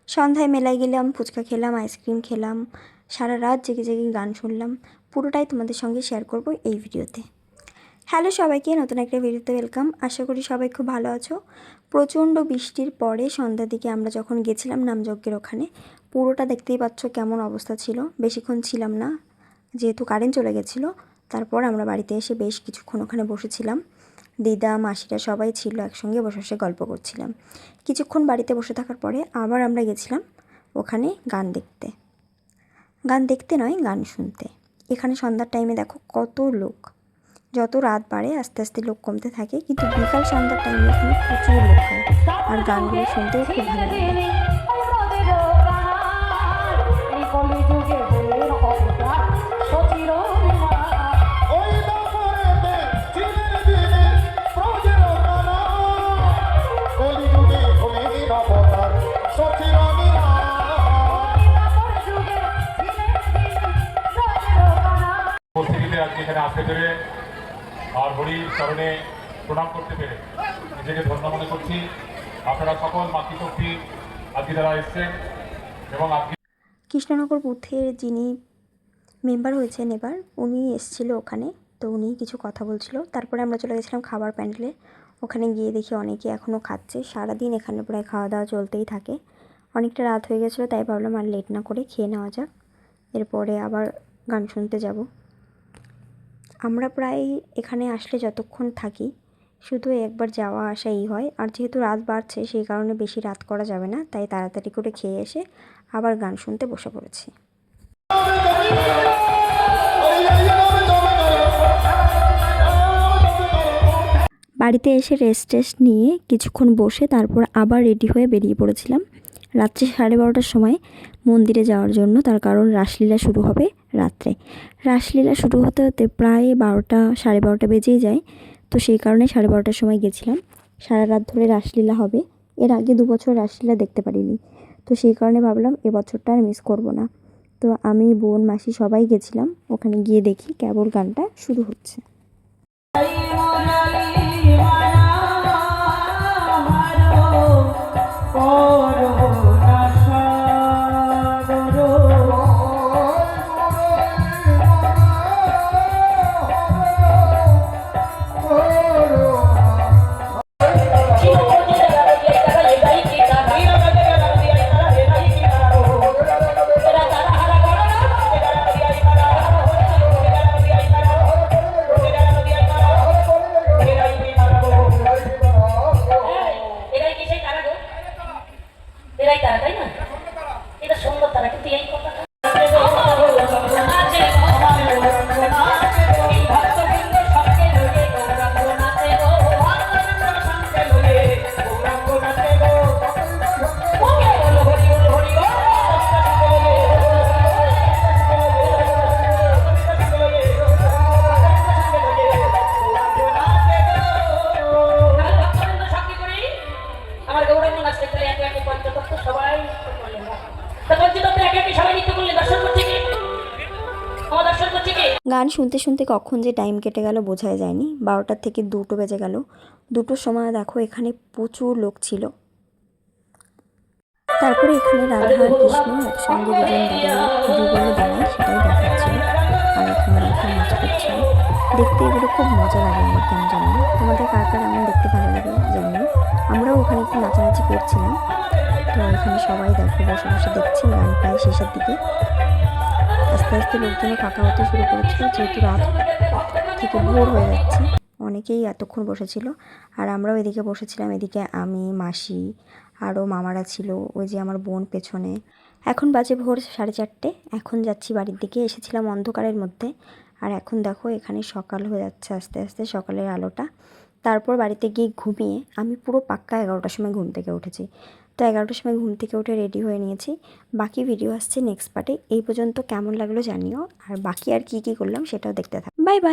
সন্ধ্যায় মেলায় গেলাম, ফুচকা খেলাম, আইসক্রিম খেলাম, সারা রাত জেগে জেগে গান শুনলাম। পুরোটাই তোমাদের সঙ্গে শেয়ার করব এই ভিডিওতে। হ্যালো সবাইকে, নতুন একটা ভিডিওতে ওয়েলকাম। আশা করি সবাই খুব ভালো আছো। প্রচণ্ড বৃষ্টির পরে সন্ধ্যার দিকে আমরা যখন গেছিলাম নামযজ্ঞের ওখানে, পুরোটা দেখতেই পাচ্ছ কেমন অবস্থা ছিল। বেশিক্ষণ ছিলাম না, যেহেতু কারেন্ট চলে গেছিলো। তারপর আমরা বাড়িতে এসে বেশ কিছুক্ষণ ওখানে বসেছিলাম। দিদা মাসিরা সবাই ছিল, একসঙ্গে বসে বসে গল্প করছিলাম। কিছুক্ষণ বাড়িতে বসে থাকার পরে আবার আমরা গেছিলাম ওখানে গান দেখতে নয়, গান শুনতে। এখানে সন্ধ্যার টাইমে দেখো কত লোক। যত রাত বাড়ে আস্তে আস্তে লোক কমতে থাকে, কিন্তু বিকাল সন্ধ্যার টাইমে এখানে প্রচুর লোক হয়, আর গানগুলো শুনতেও খুব ভালো লাগে। আজকে এখানে আসতে পেরে আর হরির চরণে প্রণাম করতে পেরে নিজেকে ধন্য মনে করছি। আপনারা সকল মাতৃশক্তি আজকে যারা এসছেন এবং আজকে কৃষ্ণনগর বুথের যিনি মেম্বার হয়েছেন এবার, উনি এসেছিল ওখানে, তো উনি কিছু কথা বলছিল। তারপরে আমরা চলে গেছিলাম খাবার প্যান্ডেলে। ওখানে গিয়ে দেখি অনেকে এখনও খাচ্ছে। সারাদিন এখানে প্রায় খাওয়া দাওয়া চলতেই থাকে। অনেকটা রাত হয়ে গেছিলো, তাই ভাবলাম আর লেট না করে খেয়ে নেওয়া যাক, এরপরে আবার গান শুনতে যাব। আমরা প্রায় এখানে আসলে যতক্ষণ থাকি শুধু একবার যাওয়া আসাই হয়, আর যেহেতু রাত বাড়ছে সেই কারণে বেশি রাত করা যাবে না, তাই তাড়াতাড়ি করে খেয়ে এসে আবার গান শুনতে বসে পড়েছি। বাড়িতে এসে রেস্ট নিয়ে কিছুক্ষণ বসে তারপর আবার রেডি হয়ে বেরিয়ে পড়েছিলাম রাত্রি 12:30টার সময় মন্দিরে যাওয়ার জন্য। তার কারণ রাসলীলা শুরু হবে রাত্রে। রাসলীলা শুরু হতে হতে প্রায় 12টা 12:30 বেজেই যায়, তো সেই কারণে 12:30টার সময় গেছিলাম। সারা রাত ধরে রাসলীলা হবে। এর আগে 2 বছর রাসলীলা দেখতে পারিনি, তো সেই কারণে ভাবলাম এবছরটা আর মিস করব না। তো আমি, বোন, মাসি সবাই গেছিলাম। ওখানে গিয়ে দেখি কেবল গানটা শুরু হচ্ছে। গান শুনতে শুনতে কখন যে টাইম কেটে গেল বোঝাই যায়নি। 12টার থেকে 2টো বেজে গেল। 2টোর সময় দেখো এখানে প্রচুর লোক ছিল। তারপরে এখানে রাধা আর কৃষ্ণ একসঙ্গে দুজন দাঁড়ায় সেটাই দেখাচ্ছিল, আর এখানে রাধা নাচ করছিল। দেখতে এগুলো খুব মজা লাগে আমার, কেন জানি না। তোমাদের কার কার এমন দেখতে ভালো লাগে জানিও। আমরাও ওখানে একটু নাচানাচি করছিলাম। তো এখানে সবাই দেখো বসে বসে দেখছে। গান প্রায় শেষের দিকে, আস্তে আস্তে লোকজনে ফাঁকা হতে শুরু করেছিল, যেহেতু রাত থেকে ভোর হয়ে যাচ্ছে। অনেকেই এতক্ষণ বসেছিল, আর আমরাও এদিকে বসেছিলাম। এদিকে আমি, মাসি, আরও মামারা ছিল, ওই যে আমার বোন পেছনে। এখন বাজে ভোর 4:30। এখন যাচ্ছি বাড়ির দিকে। এসেছিলাম অন্ধকারের মধ্যে, আর এখন দেখো এখানে সকাল হয়ে যাচ্ছে আস্তে আস্তে, সকালের আলোটা। তারপর বাড়িতে গিয়ে ঘুমিয়ে আমি পুরো পাক্কা 11টার সময় ঘুম থেকে উঠেছি। তো 11টার সময় ঘুম থেকে উঠে রেডি হয়ে নিয়েছি। বাকি ভিডিও আসছে নেক্সট পার্টে। এই পর্যন্ত কেমন লাগলো জানিও, আর বাকি আর কী করলাম সেটাও দেখতে থাকো। Bye bye.